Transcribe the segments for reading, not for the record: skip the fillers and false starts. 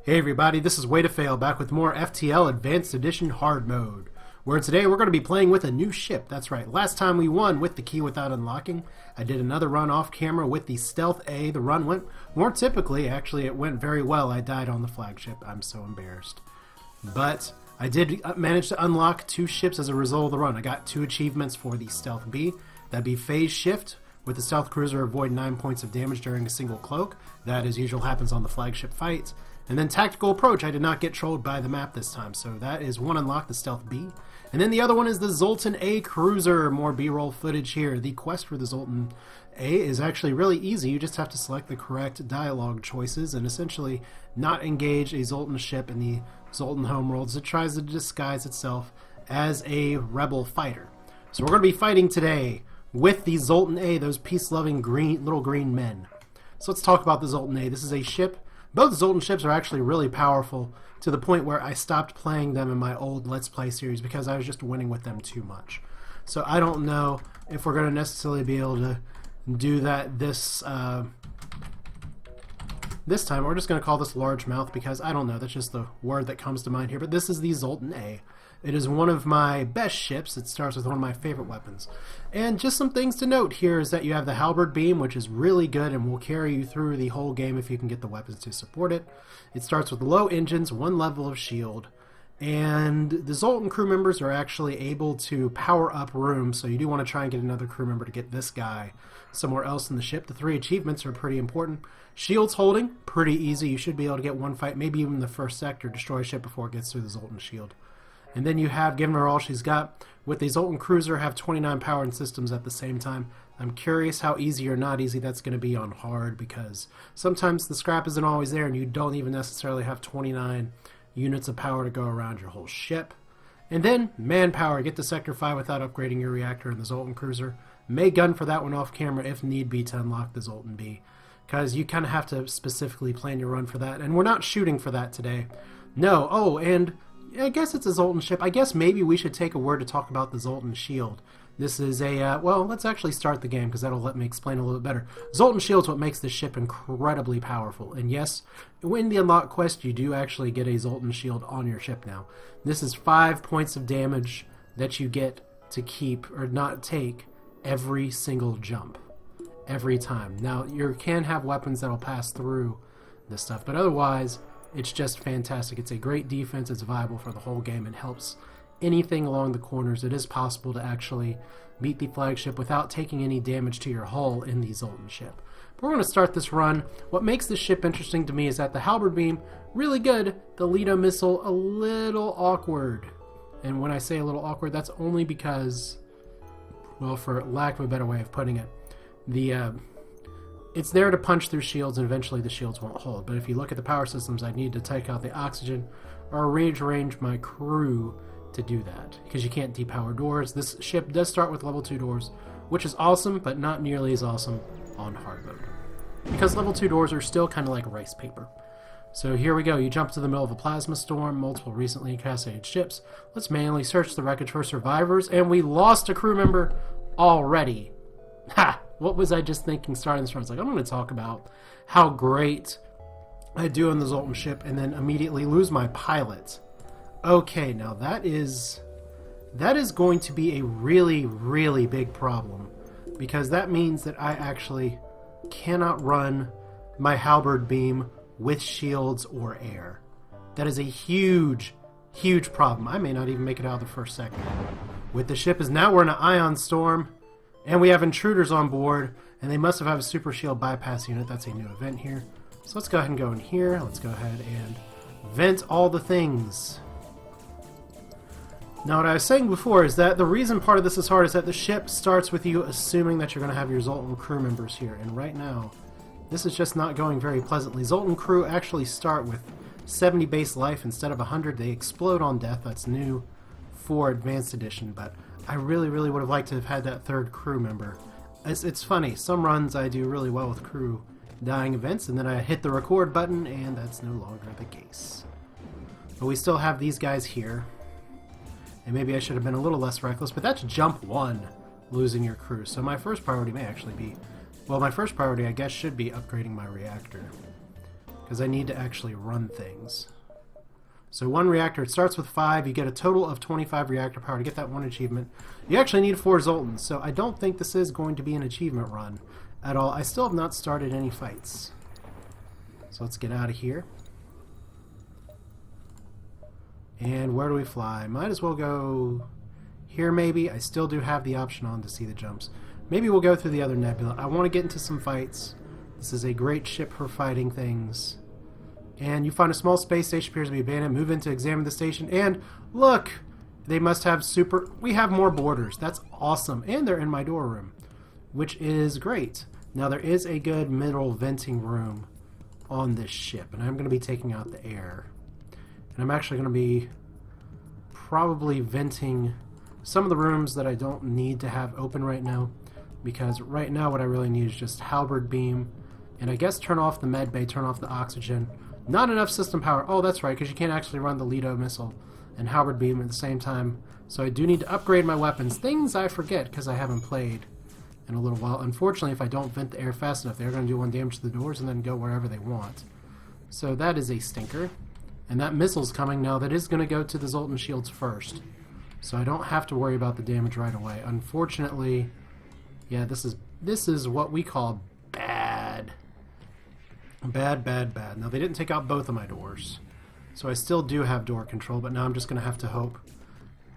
Hey everybody, this is Way to Fail, back with more FTL Advanced Edition Hard Mode, where today we're going to be playing with a new ship. That's right, last time we won with the key without unlocking. I did another run off camera with the Stealth A. The run went more typically, actually it went very well. I died on the Flagship, I'm so embarrassed. But I did manage to unlock 2 ships as a result of the run. I got 2 achievements for the Stealth B. That'd be Phase Shift. With the Stealth Cruiser, avoid 9 points of damage during a single cloak. That, as usual, happens on the Flagship fights. And then Tactical Approach. I did not get trolled by the map this time, so that is one unlock, the Stealth B. And then the other one is the Zoltan A Cruiser. More B-roll footage here. The quest for the Zoltan A is actually really easy. You just have to select the correct dialogue choices and essentially not engage a Zoltan ship in the Zoltan homeworld as it tries to disguise itself as a rebel fighter. So we're going to be fighting today with the Zoltan A, those peace-loving little green men. So let's talk about the Zoltan A. This is a ship. Both Zoltan ships are actually really powerful to the point where I stopped playing them in my old Let's Play series because I was just winning with them too much. So I don't know if we're going to necessarily be able to do that this time. We're just going to call this largemouth because I don't know, that's just the word that comes to mind here. But this is the Zoltan A. It is one of my best ships. It starts with one of my favorite weapons. And just some things to note here is that you have the Halberd beam, which is really good and will carry you through the whole game if you can get the weapons to support it. It starts with low engines, 1 level of shield, and the Zoltan crew members are actually able to power up rooms, so you do want to try and get another crew member to get this guy somewhere else in the ship. The 3 achievements are pretty important. Shields holding, pretty easy. You should be able to get one fight, maybe even the first sector, destroy a ship before it gets through the Zoltan shield. And then you have, given her all she's got, with the Zoltan Cruiser, have 29 power and systems at the same time. I'm curious how easy or not easy that's going to be on hard, because sometimes the scrap isn't always there and you don't even necessarily have 29 units of power to go around your whole ship. And then, manpower, get to Sector 5 without upgrading your reactor in the Zoltan Cruiser. May gun for that one off camera if need be to unlock the Zoltan B, because you kind of have to specifically plan your run for that. And we're not shooting for that today. No, oh, and I guess it's a Zoltan ship. I guess maybe we should take a word to talk about the Zoltan Shield. This is a, well, let's actually start the game because that'll let me explain a little bit better. Zoltan Shield's what makes this ship incredibly powerful. And yes, in the unlock quest, you do actually get a Zoltan Shield on your ship now. This is 5 points of damage that you get to keep or not take every single jump. Every time. Now, you can have weapons that'll pass through this stuff, but otherwise, it's just fantastic. It's a great defense. It's viable for the whole game and helps anything along the corners. It is possible to actually beat the Flagship without taking any damage to your hull in the Zoltan ship. But we're going to start this run. What makes this ship interesting to me is that the Halberd beam, really good. The Lido missile, a little awkward. And when I say a little awkward, that's only because, well, for lack of a better way of putting it, it's there to punch through shields, and eventually the shields won't hold. But if you look at the power systems, I need to take out the oxygen or rearrange my crew to do that, because you can't depower doors. This ship does start with level 2 doors, which is awesome, but not nearly as awesome on hard mode, because level 2 doors are still kind of like rice paper. So here we go. You jump to the middle of a plasma storm, multiple recently incapacitated ships. Let's manually search the wreckage for survivors, and we lost a crew member already. Ha! What was I just thinking starting this run? It's like, I'm going to talk about how great I do in the Zoltan ship and then immediately lose my pilot. Okay, now that is going to be a really, really big problem, because that means that I actually cannot run my Halberd beam with shields or air. That is a huge, huge problem. I may not even make it out of the first sector. With the ship is now we're in an ion storm. And we have intruders on board, and they must have a super shield bypass unit. That's a new event here. So let's go ahead and go in here. Let's go ahead and vent all the things. Now, what I was saying before is that the reason part of this is hard is that the ship starts with you assuming that you're going to have your Zoltan crew members here. And right now, this is just not going very pleasantly. Zoltan crew actually start with 70 base life instead of 100. They explode on death. That's new for Advanced Edition, but I really, really would have liked to have had that 3rd crew member. It's funny, some runs I do really well with crew dying events, and then I hit the record button, and that's no longer the case. But we still have these guys here, and maybe I should have been a little less reckless, but that's jump 1, losing your crew. So my first priority may actually be, well, my first priority I guess should be upgrading my reactor. because I need to actually run things. So one reactor, it starts with 5. You get a total of 25 reactor power to get that one achievement. You actually need 4 Zoltans, so I don't think this is going to be an achievement run at all. I still have not started any fights. So let's get out of here. And where do we fly? Might as well go here maybe. I still do have the option on to see the jumps. Maybe we'll go through the other nebula. I want to get into some fights. This is a great ship for fighting things. And you find a small space station appears to be abandoned. Move in to examine the station. And look! They must have super... We have more boarders. That's awesome. And they're in my door room, which is great. Now there is a good middle venting room on this ship. And I'm going to be taking out the air. And I'm actually going to be probably venting some of the rooms that I don't need to have open right now. Because right now what I really need is just Halberd beam. And I guess turn off the med bay, turn off the oxygen. Not enough system power. Oh, that's right, because you can't actually run the Lido missile and Halberd beam at the same time. So I do need to upgrade my weapons. Things I forget because I haven't played in a little while. Unfortunately, if I don't vent the air fast enough, they're going to do 1 damage to the doors and then go wherever they want. So that is a stinker. And that missile's coming now. That is going to go to the Zoltan Shields first. So I don't have to worry about the damage right away. Unfortunately, yeah, this is what we call bad. Bad, bad, bad. Now, they didn't take out both of my doors. So I still do have door control, but now I'm just going to have to hope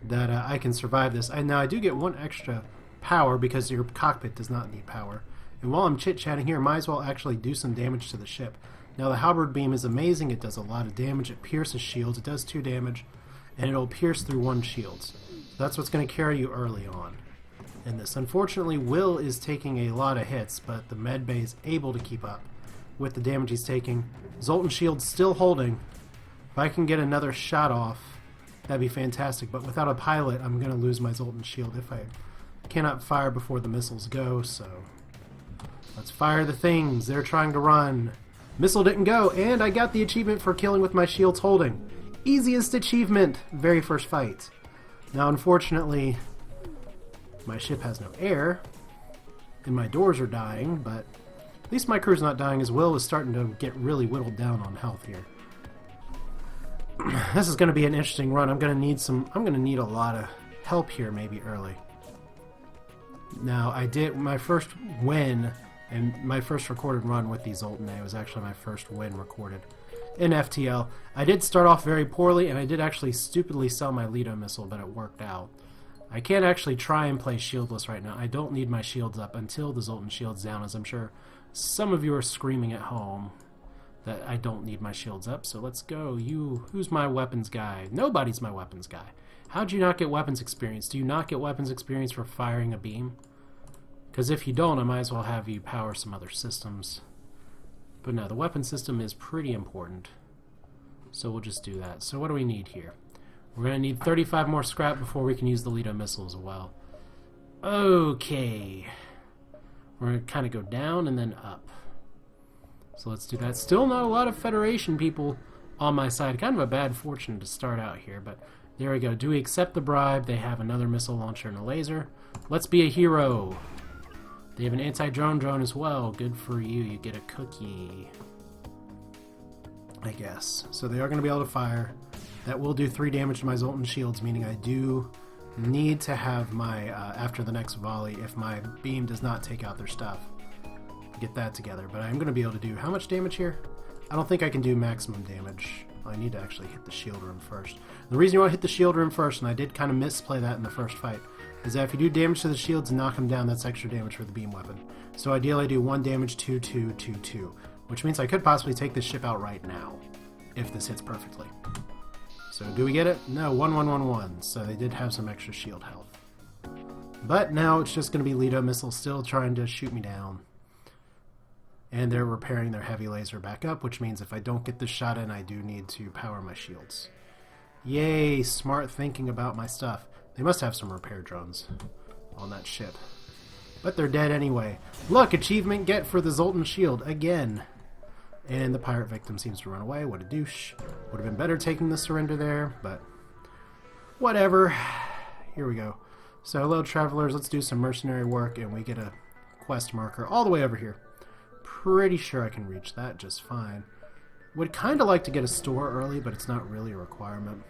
that I can survive this. Now, I do get 1 extra power because your cockpit does not need power. And while I'm chit-chatting here, I might as well actually do some damage to the ship. Now, the Halberd beam is amazing. It does a lot of damage. It pierces shields. It does 2 damage. And it'll pierce through 1 shield. So that's what's going to carry you early on in this. Unfortunately, Will is taking a lot of hits, but the med bay is able to keep up with the damage he's taking. Zoltan Shields still holding. If I can get another shot off, that'd be fantastic. But without a pilot, I'm going to lose my Zoltan Shield if I cannot fire before the missiles go. So let's fire the things. They're trying to run. Missile didn't go, and I got the achievement for killing with my shields holding. Easiest achievement, very first fight. Now, unfortunately, my ship has no air, and my doors are dying, but at least my crew's not dying as Will is starting to get really whittled down on health here. This is going to be an interesting run. I'm going to need a lot of help here maybe early. Now, I did my first win and my first recorded run with the Zoltan A was actually my first win recorded in FTL. I did start off very poorly, and I did actually stupidly sell my Lido missile, but it worked out. I can't actually try and play shieldless right now. I don't need my shields up until the Zoltan Shield's down, as I'm sure some of you are screaming at home that I don't need my shields up. So let's go. Who's my weapons guy? Nobody's my weapons guy. How'd you not get weapons experience? Do you not get weapons experience for firing a beam? Because if you don't, I might as well have you power some other systems. But no, the weapon system is pretty important. So we'll just do that. So what do we need here? We're going to need 35 more scrap before we can use the Lido missile as well. Okay. We're going to kind of go down and then up. So let's do that. Still not a lot of Federation people on my side. Kind of a bad fortune to start out here, but there we go. Do we accept the bribe? They have another missile launcher and a laser. Let's be a hero. They have an anti-drone drone as well. Good for you. You get a cookie, I guess. So they are going to be able to fire. That will do 3 damage to my Zoltan Shields, meaning I do need to have my, after the next volley, if my beam does not take out their stuff, get that together. But I'm going to be able to do how much damage here? I don't think I can do maximum damage. I need to actually hit the shield room first. The reason you want to hit the shield room first, and I did kind of misplay that in the first fight, is that if you do damage to the shields and knock them down, that's extra damage for the beam weapon. So ideally I do 1 damage, 2, 2, 2, 2, which means I could possibly take this ship out right now, if this hits perfectly. So do we get it? No, 1, 1, 1, 1. So they did have some extra shield health. But now it's just going to be Lido missiles still trying to shoot me down. And they're repairing their heavy laser back up, which means if I don't get this shot in, I do need to power my shields. Yay, smart thinking about my stuff. They must have some repair drones on that ship. But they're dead anyway. Look, achievement get for the Zoltan Shield again. And the pirate victim seems to run away. What a douche. Would have been better taking the surrender there, but whatever. Here we go. So hello travelers, let's do some mercenary work, and we get a quest marker all the way over here. Pretty sure I can reach that just fine. Would kind of like to get a store early, but it's not really a requirement.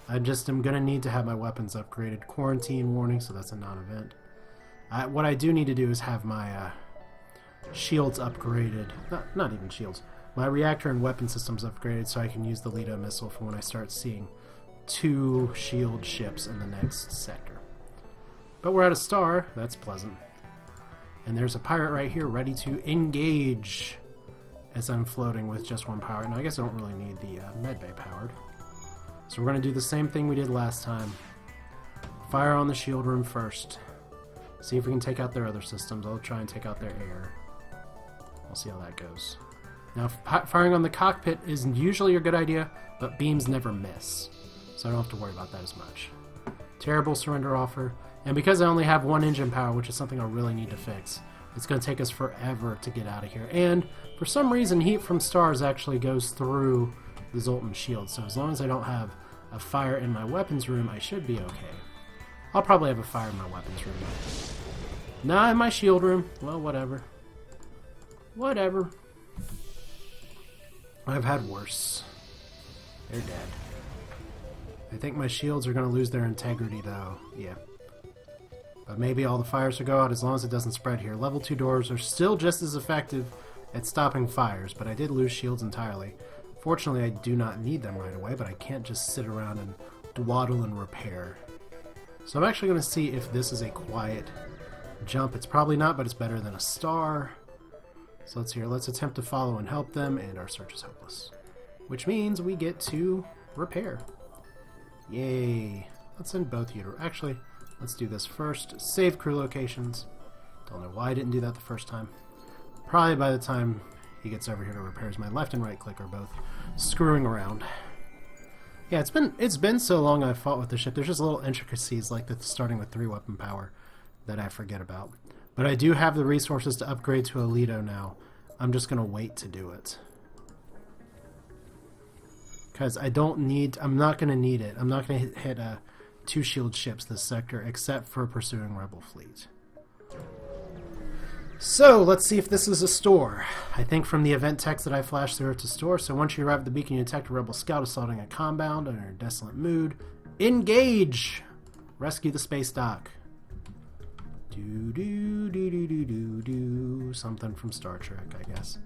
I just am going to need to have my weapons upgraded. Quarantine warning, so that's a non-event. What I do need to do is have my shields upgraded. Not even shields. My reactor and weapon systems upgraded so I can use the Lido missile for when I start seeing 2 shield ships in the next sector. But we're at a star. That's pleasant. And there's a pirate right here ready to engage as I'm floating with just 1 power. Now, I guess I don't really need the medbay powered. So we're going to do the same thing we did last time. Fire on the shield room first. See if we can take out their other systems. I'll try and take out their air. We'll see how that goes. Now, firing on the cockpit is usually a good idea, but beams never miss. So I don't have to worry about that as much. Terrible surrender offer. And because I only have 1 engine power, which is something I really need to fix, it's going to take us forever to get out of here. And for some reason, heat from stars actually goes through the Zoltan Shields. So as long as I don't have a fire in my weapons room, I should be okay. I'll probably have a fire in my weapons room. Not in my shield room. Well, whatever. Whatever. I've had worse. They're dead. I think my shields are going to lose their integrity, though. Yeah. But maybe all the fires will go out as long as it doesn't spread here. Level 2 doors are still just as effective at stopping fires, but I did lose shields entirely. Fortunately, I do not need them right away, but I can't just sit around and dawdle and repair. So I'm actually going to see if this is a quiet jump. It's probably not, but it's better than a star. So let's attempt to follow and help them, and our search is hopeless. Which means we get to repair. Yay. Let's send both you to... Actually, let's do this first. Save crew locations. Don't know why I didn't do that the first time. Probably by the time he gets over here to repairs, my left and right click are both screwing around. Yeah, it's been so long I've fought with the ship. There's just little intricacies like the starting with 3 weapon power that I forget about. But I do have the resources to upgrade to a Lido now. I'm just going to wait to do it. Because I'm not going to need it. I'm not going to hit 2 shield ships this sector except for pursuing Rebel fleet. So, let's see if this is a store. I think from the event text that I flashed through it's a store. So once you arrive at the beacon, you detect a rebel scout assaulting a compound under a desolate mood. Engage! Rescue the space dock. Do. Something from Star Trek, I guess.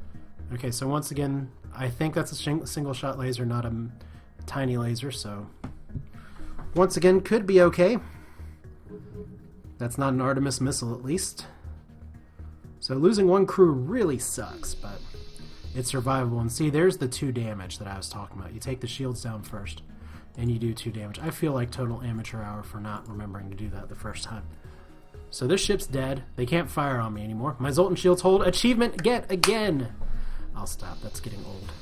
Okay, so once again, I think that's a single shot laser, not a tiny laser, so once again, could be okay. That's not an Artemis missile, at least. So losing 1 crew really sucks, but it's survivable. And see, there's the 2 damage that I was talking about. You take the shields down first, and you do 2 damage. I feel like total amateur hour for not remembering to do that the first time. So this ship's dead. They can't fire on me anymore. My Zoltan Shields hold achievement get again. I'll stop. That's getting old.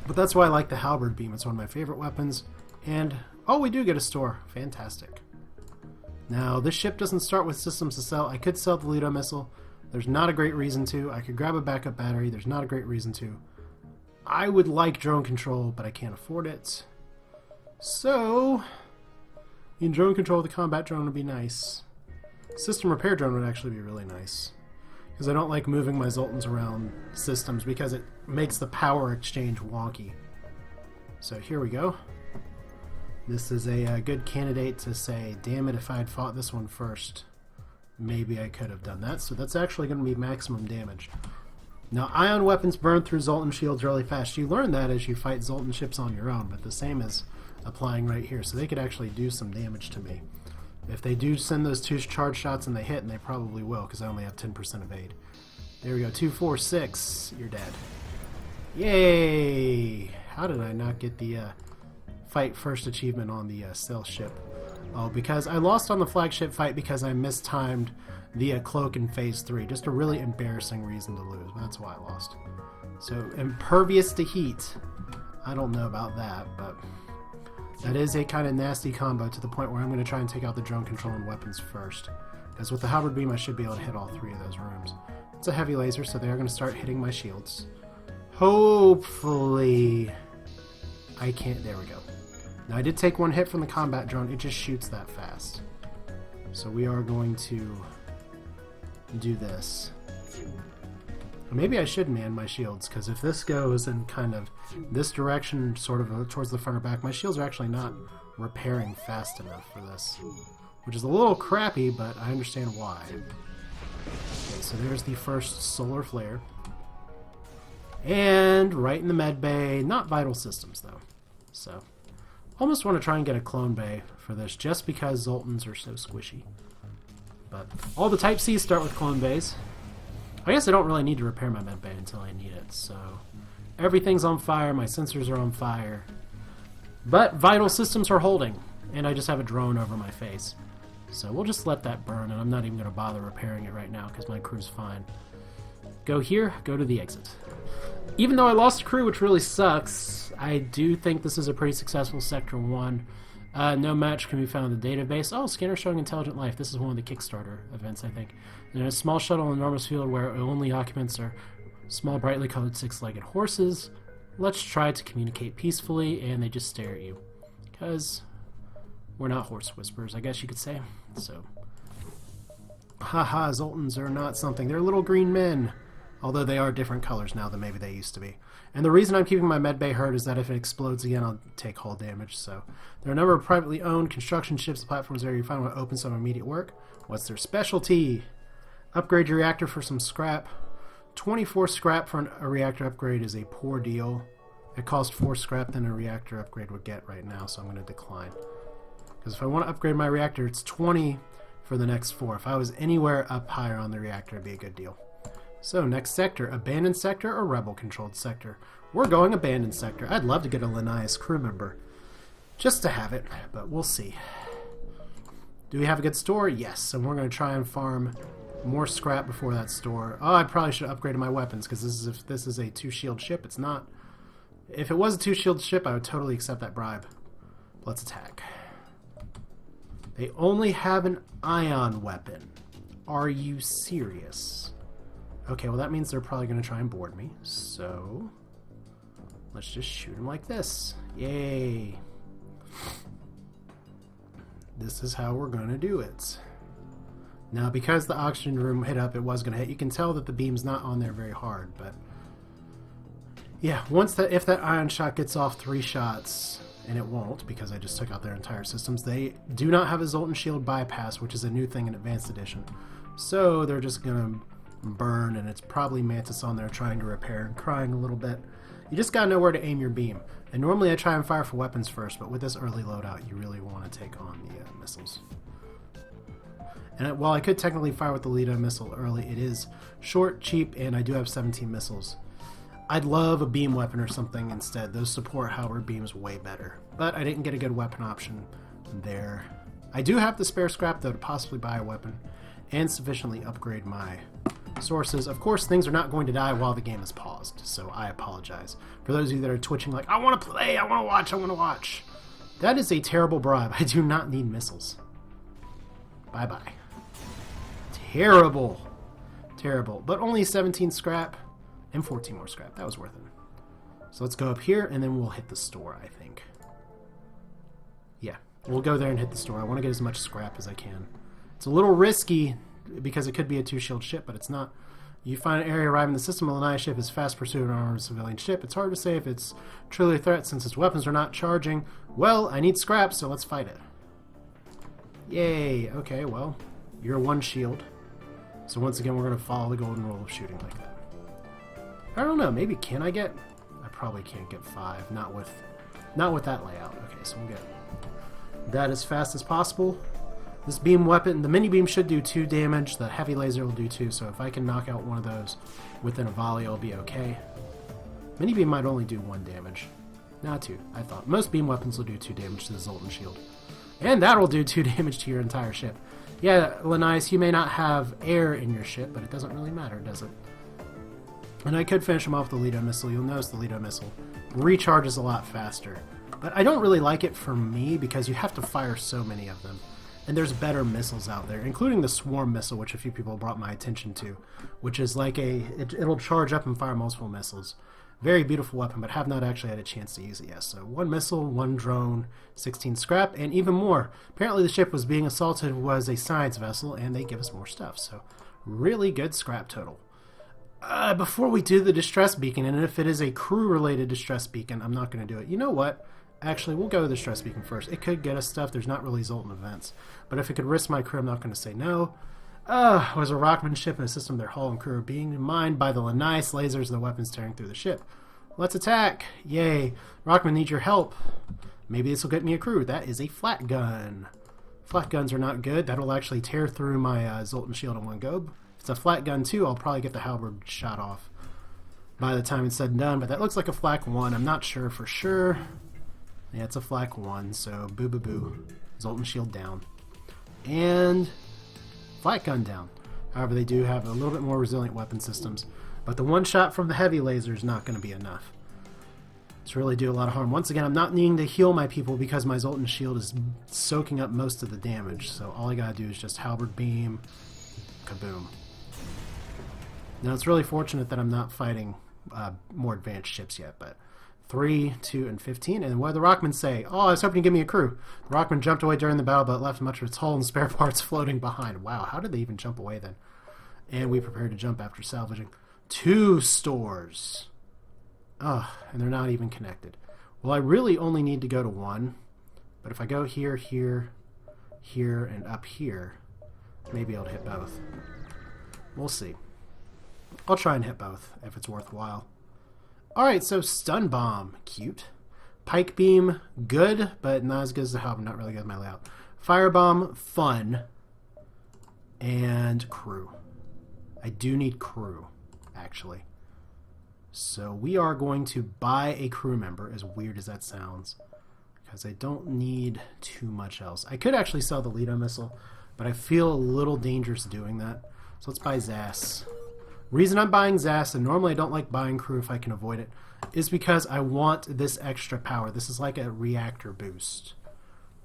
But that's why I like the Halberd beam. It's one of my favorite weapons. And, oh, we do get a store. Fantastic. Now, this ship doesn't start with systems to sell. I could sell the Lido missile. There's not a great reason to. I could grab a backup battery. There's not a great reason to. I would like drone control, but I can't afford it. So, in drone control, the combat drone would be nice. System repair drone would actually be really nice. Because I don't like moving my Zoltans around systems because it makes the power exchange wonky. So here we go. This is a good candidate to say, damn it, if I had fought this one first, maybe I could have done that. So that's actually going to be maximum damage. Now, ion weapons burn through Zoltan shields really fast. You learn that as you fight Zoltan ships on your own, but the same is applying right here. So they could actually do some damage to me. If they do send those 2 charge shots and they hit, and they probably will, because I only have 10% evade. There we go, 2, 4, 6, you're dead. Yay! How did I not get the fight first achievement on the stealth ship? Oh, because I lost on the flagship fight because I mistimed the cloak in phase 3. Just a really embarrassing reason to lose. That's why I lost. So, impervious to heat. I don't know about that, but that is a kind of nasty combo to the point where I'm going to try and take out the drone control and weapons first. Because with the Halberd beam, I should be able to hit all 3 of those rooms. It's a heavy laser, so they are going to start hitting my shields. Hopefully I can't... There we go. Now, I did take 1 hit from the combat drone. It just shoots that fast. So we are going to do this. Maybe I should man my shields, because if this goes in kind of this direction, sort of towards the front or back, my shields are actually not repairing fast enough for this. Which is a little crappy, but I understand why. Okay, so there's the first solar flare. And right in the med bay, not vital systems though. So, almost want to try and get a clone bay for this, just because Zoltans are so squishy. But all the Type Cs start with clone bays. I guess I don't really need to repair my med bay until I need it, so everything's on fire, my sensors are on fire. But vital systems are holding, and I just have a drone over my face. So we'll just let that burn, and I'm not even going to bother repairing it right now because my crew's fine. Go here, go to the exit. Even though I lost a crew, which really sucks, I do think this is a pretty successful Sector 1. No match can be found in the database. Oh, scanner showing intelligent life. This is one of the Kickstarter events, I think. And a small shuttle in an enormous field where only occupants are small, brightly colored six-legged horses. Let's try to communicate peacefully, and they just stare at you. Because we're not horse whisperers, I guess you could say. So, haha, Zoltans are not something. They're little green men. Although they are different colors now than maybe they used to be. And the reason I'm keeping my medbay hurt is that if it explodes again, I'll take hull damage. So there are a number of privately owned construction ships and platforms there you find will open some immediate work. What's their specialty? Upgrade your reactor for some scrap. 24 scrap for a reactor upgrade is a poor deal. It costs 4 scrap than a reactor upgrade would get right now, so I'm going to decline. Because if I want to upgrade my reactor, it's 20 for the next 4. If I was anywhere up higher on the reactor, it'd be a good deal. So, next sector, abandoned sector or rebel-controlled sector? We're going abandoned sector. I'd love to get a Linnaeus crew member, just to have it, but we'll see. Do we have a good store? Yes, and we're going to try and farm more scrap before that store. Oh, I probably should have upgraded my weapons, because if this is a 2-shield ship, it's not. If it was a 2-shield ship, I would totally accept that bribe. Let's attack. They only have an ion weapon. Are you serious? Okay, well that means they're probably going to try and board me, so let's just shoot them like this. Yay! This is how we're going to do it. Now, because the oxygen room hit up, it was going to hit. You can tell that the beam's not on there very hard, but yeah, if that ion shot gets off 3 shots, and it won't because I just took out their entire systems, they do not have a Zoltan Shield bypass, which is a new thing in Advanced Edition. So they're just going to burn, and it's probably Mantis on there trying to repair and crying a little bit. You just gotta know where to aim your beam. And normally I try and fire for weapons first, but with this early loadout, you really want to take on the missiles. And while I could technically fire with the Lido missile early, it is short, cheap, and I do have 17 missiles. I'd love a beam weapon or something instead. Those support Halberd beams way better. But I didn't get a good weapon option there. I do have the spare scrap, though, to possibly buy a weapon and sufficiently upgrade my sources. Of course, things are not going to die while the game is paused, so I apologize. For those of you that are twitching like, I want to play, I want to watch, I want to watch. That is a terrible bribe. I do not need missiles. Bye-bye. Terrible. Terrible. But only 17 scrap and 14 more scrap. That was worth it. So let's go up here, and then we'll hit the store, I think. Yeah, we'll go there and hit the store. I want to get as much scrap as I can. It's a little risky, because it could be a 2-shield ship, but it's not. You find an area arriving in the system, a Linnaeus ship is fast pursued an armed civilian ship. It's hard to say if it's truly a threat since its weapons are not charging. Well, I need scrap, so let's fight it. Yay! Okay, well, you're 1 shield. So once again, we're going to follow the golden rule of shooting like that. I don't know, maybe can I get... I probably can't get 5, not with that layout. Okay, so we'll get that as fast as possible. This beam weapon, the mini beam should do 2 damage, the heavy laser will do 2, so if I can knock out one of those within a volley, I'll be okay. Mini beam might only do 1 damage. Not 2, I thought. Most beam weapons will do 2 damage to the Zoltan Shield. And that'll do 2 damage to your entire ship. Yeah, Linnaeus, you may not have air in your ship, but it doesn't really matter, does it? And I could finish him off with the Lido missile. You'll notice the Lido missile recharges a lot faster. But I don't really like it for me because you have to fire so many of them. And there's better missiles out there, including the Swarm missile, which a few people brought my attention to, which is like it'll charge up and fire multiple missiles. Very beautiful weapon, but have not actually had a chance to use it yet. So 1 missile, 1 drone, 16 scrap, and even more. Apparently the ship was being assaulted was a science vessel, and they give us more stuff. So really good scrap total. Before we do the distress beacon, and if it is a crew-related distress beacon, I'm not going to do it. You know what? Actually, we'll go with the distress beacon first. It could get us stuff. There's not really Zoltan events. But if it could risk my crew, I'm not going to say no. Was a Rockman ship in a system their hull and crew are being mined by the Lanai lasers and the weapons tearing through the ship. Let's attack! Yay! Rockman needs your help. Maybe this will get me a crew. That is a flat gun. Flat guns are not good. That'll actually tear through my Zoltan Shield in one go. If it's a flat gun too, I'll probably get the Halberd shot off by the time it's said and done. But that looks like a flak 1. I'm not sure for sure. Yeah, it's a flak 1, so boo boo boo. Zoltan Shield down. And flat gun down. However, they do have a little bit more resilient weapon systems. But the one shot from the heavy laser is not going to be enough to really do a lot of harm. Once again, I'm not needing to heal my people because my Zoltan Shield is soaking up most of the damage. So all I gotta do is just Halberd beam, kaboom. Now it's really fortunate that I'm not fighting more advanced ships yet, but 3, 2, and 15. And what did the Rockman say? Oh, I was hoping to give me a crew. The Rockman jumped away during the battle, but left much of its hull and spare parts floating behind. Wow, how did they even jump away then? And we prepared to jump after salvaging 2 stores. Ugh, and they're not even connected. Well, I really only need to go to 1, but if I go here, here, here, and up here, maybe I'll hit both. We'll see. I'll try and hit both if it's worthwhile. Alright, so stun bomb, cute. Pike beam, good, but not as good as the Halberd, not really good at my layout. Firebomb, fun. And crew. I do need crew, actually. So we are going to buy a crew member, as weird as that sounds, because I don't need too much else. I could actually sell the Lido missile, but I feel a little dangerous doing that. So let's buy Zass. Reason I'm buying Zass, and normally I don't like buying crew if I can avoid it, is because I want this extra power. This is like a reactor boost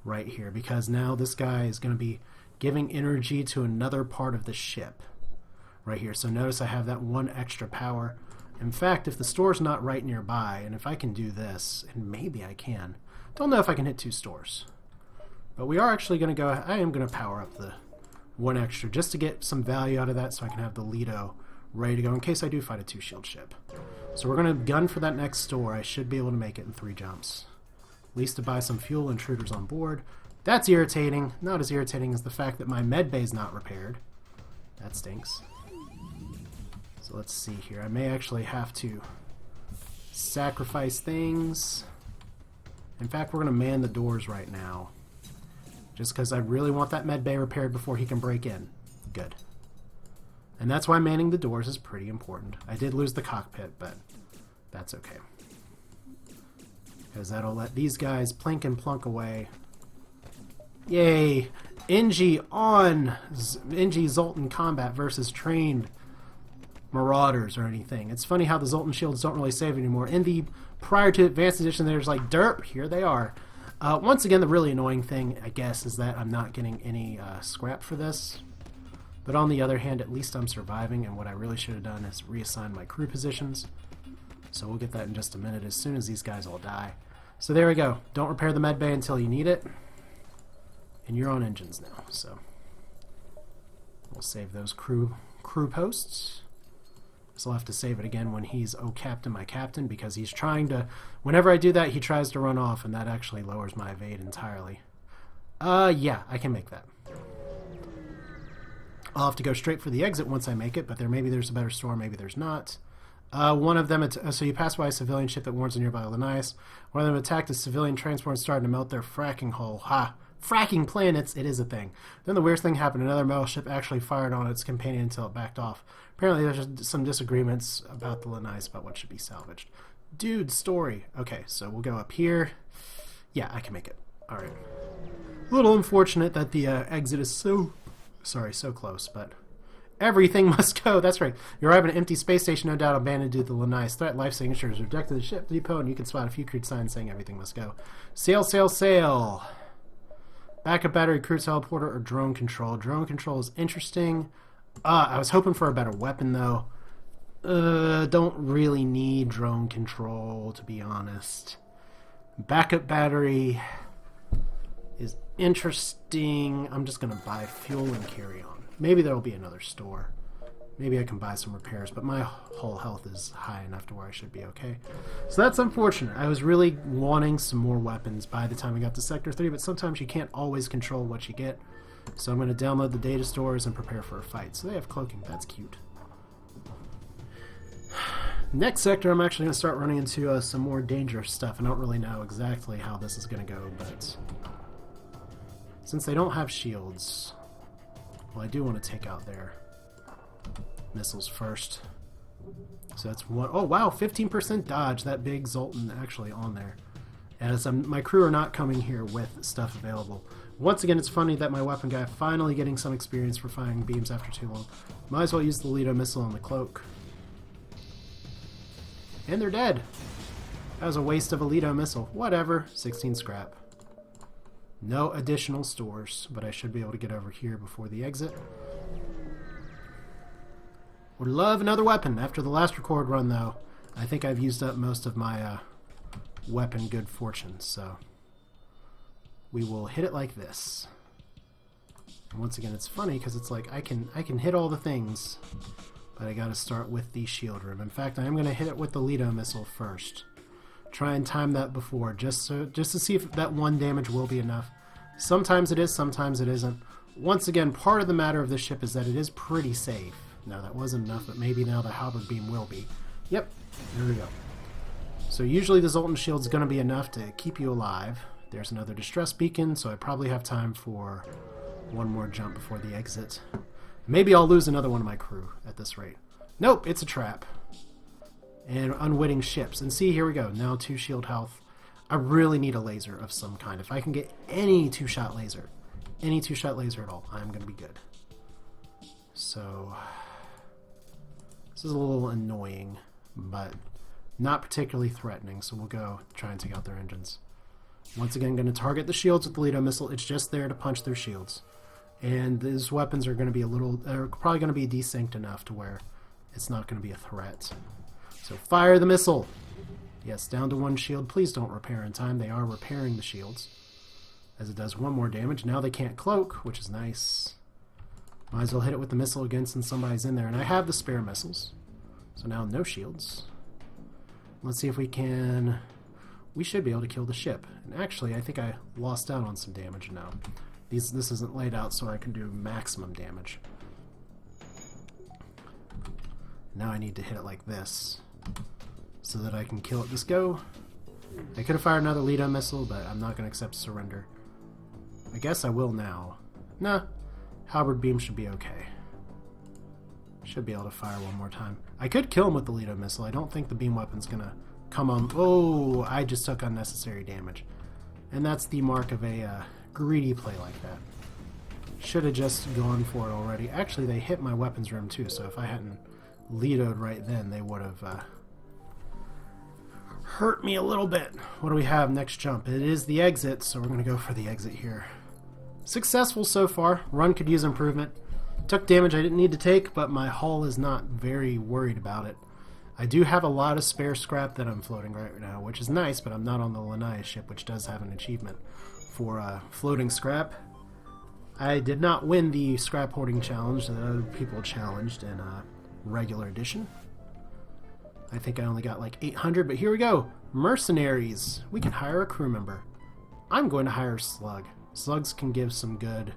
right here, because now this guy is going to be giving energy to another part of the ship right here. So notice I have that 1 extra power. In fact, if the store's not right nearby, and if I can do this, and maybe I can. Don't know if I can hit 2 stores. But we are actually going to go, I am going to power up the 1 extra just to get some value out of that so I can have the Lido ready to go in case I do fight a 2-shield ship. So we're going to gun for that next store. I should be able to make it in 3 jumps. At least to buy some fuel intruders on board. That's irritating. Not as irritating as the fact that my med bay is not repaired. That stinks. So let's see here. I may actually have to sacrifice things. In fact, we're going to man the doors right now. Just because I really want that med bay repaired before he can break in. Good. And that's why manning the doors is pretty important. I did lose the cockpit, but that's okay. Because that'll let these guys plink and plunk away. Yay! NG on! NG Zoltan combat versus trained Marauders or anything. It's funny how the Zoltan Shields don't really save anymore. In the prior to Advanced Edition, there's like, derp, here they are. Once again, the really annoying thing, I guess, is that I'm not getting any scrap for this. But on the other hand, at least I'm surviving, and what I really should have done is reassign my crew positions. So we'll get that in just a minute as soon as these guys all die. So there we go. Don't repair the med bay until you need it. And you're on engines now, so we'll save those crew posts. So I'll have to save it again when he's, oh, Captain, my Captain, because he's trying to, whenever I do that, he tries to run off, and that actually lowers my evade entirely. Yeah, I can make that. I'll have to go straight for the exit once I make it, but maybe there's a better store, maybe there's not. One of them, so you pass by a civilian ship that warns a nearby Lanais. One of them attacked a civilian transport and started to melt their fracking hull. Ha! Fracking planets! It is a thing. Then the weirdest thing happened. Another metal ship actually fired on its companion until it backed off. Apparently there's just some disagreements about the Lanais about what should be salvaged. Dude, story. Okay, so we'll go up here. Yeah, I can make it. Alright. A little unfortunate that the exit is so close, but everything must go. That's right. You arrive at an empty space station, no doubt abandoned due to the Lanais threat. Life signatures rejected the ship depot, and you can spot a few crude signs saying everything must go. Sail, sail, sail. Backup battery, crude teleporter, or drone control. Drone control is interesting. I was hoping for a better weapon, though. Don't really need drone control, to be honest. Backup battery is interesting. I'm just going to buy fuel and carry on. Maybe there will be another store. Maybe I can buy some repairs, but my whole health is high enough to where I should be okay. So that's unfortunate. I was really wanting some more weapons by the time I got to Sector 3, but sometimes you can't always control what you get. So I'm going to download the data stores and prepare for a fight. So they have cloaking. That's cute. Next sector, I'm actually going to start running into some more dangerous stuff. I don't really know exactly how this is going to go, but since they don't have shields, well, I do want to take out their missiles first. So that's one. Oh wow, 15% dodge. That big Zoltan actually on there. As my crew are not coming here with stuff available. Once again, it's funny that my weapon guy finally getting some experience for firing beams after too long. Might as well use the Lido missile on the cloak. And they're dead. That was a waste of a Lido missile. Whatever. 16 scrap. No additional stores, but I should be able to get over here before the exit. Would love another weapon. After the last record run, though, I think I've used up most of my weapon good fortune, so we will hit it like this. And once again, it's funny because it's like I can hit all the things, but I got to start with the shield room. In fact, I am going to hit it with the Lido missile first. Try and time that before, just to see if that one damage will be enough. Sometimes it is, sometimes it isn't. Once again, part of the matter of this ship is that it is pretty safe. No, that wasn't enough, but maybe now the Halberd beam will be. Yep, there we go. So usually the Zoltan Shields is going to be enough to keep you alive. There's another distress beacon, so I probably have time for one more jump before the exit. Maybe I'll lose another one of my crew at this rate. Nope, it's a trap. And unwitting ships. And see, here we go. Now 2 shield health. I really need a laser of some kind. If I can get any two-shot laser at all, I'm going to be good. So this is a little annoying, but not particularly threatening, so we'll go try and take out their engines. Once again, going to target the shields with the Lido missile. It's just there to punch their shields. And these weapons are going to be probably going to be desynced enough to where it's not going to be a threat. So fire the missile! Yes, down to 1 shield. Please don't repair in time. They are repairing the shields, as it does 1 more damage. Now they can't cloak, which is nice. Might as well hit it with the missile again since somebody's in there. And I have the spare missiles. So now no shields. Let's see if we can... We should be able to kill the ship. And actually, I think I lost out on some damage now. This isn't laid out so I can do maximum damage. Now I need to hit it like this so that I can kill it. Just go. I could have fired another Lido missile, but I'm not going to accept surrender. I guess I will now. Nah. Halberd beam should be okay. Should be able to fire one more time. I could kill him with the Lido missile. I don't think the beam weapon's gonna come on. Oh, I just took unnecessary damage. And that's the mark of a greedy play like that. Should have just gone for it already. Actually, they hit my weapons room too, so if I hadn't Lido'd right then, they would have hurt me a little bit. What do we have next jump? It is the exit, so we're going to go for the exit here. Successful so far. Run could use improvement. Took damage I didn't need to take, but my hull is not very worried about it. I do have a lot of spare scrap that I'm floating right now, which is nice, but I'm not on the Lanaya ship, which does have an achievement for floating scrap. I did not win the scrap hoarding challenge that other people challenged in regular edition. I think I only got like 800, but here we go. Mercenaries. We can hire a crew member. I'm going to hire Slug. Slugs can give some good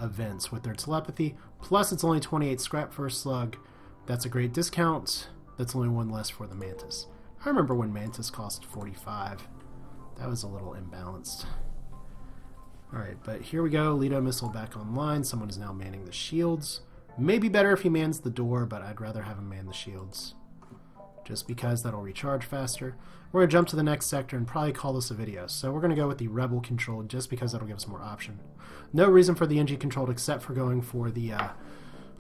events with their telepathy. Plus, it's only 28 scrap for a slug. That's a great discount. That's only 1 less for the Mantis. I remember when Mantis cost 45. That was a little imbalanced. Alright, but here we go. Lido missile back online. Someone is now manning the shields. Maybe better if he mans the door, but I'd rather have him man the shields. Just because that'll recharge faster. We're going to jump to the next sector and probably call this a video. So we're going to go with the Rebel controlled just because that'll give us more option. No reason for the NG controlled except for going for the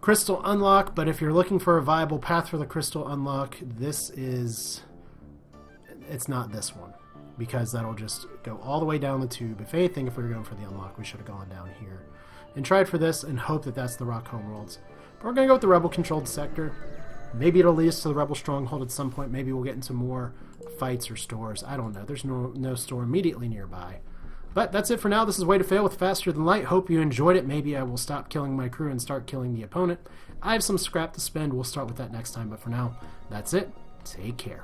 Crystal Unlock, but if you're looking for a viable path for the Crystal Unlock, it's not this one. Because that'll just go all the way down the tube. If anything, if we were going for the Unlock, we should have gone down here. And tried for this and hope that that's the Rock Homeworlds. But we're going to go with the Rebel controlled sector. Maybe it'll lead us to the Rebel Stronghold at some point. Maybe we'll get into more fights or stores. I don't know. There's no store immediately nearby. But that's it for now. This is Way to Fail with Faster Than Light. Hope you enjoyed it. Maybe I will stop killing my crew and start killing the opponent. I have some scrap to spend. We'll start with that next time. But for now, that's it. Take care.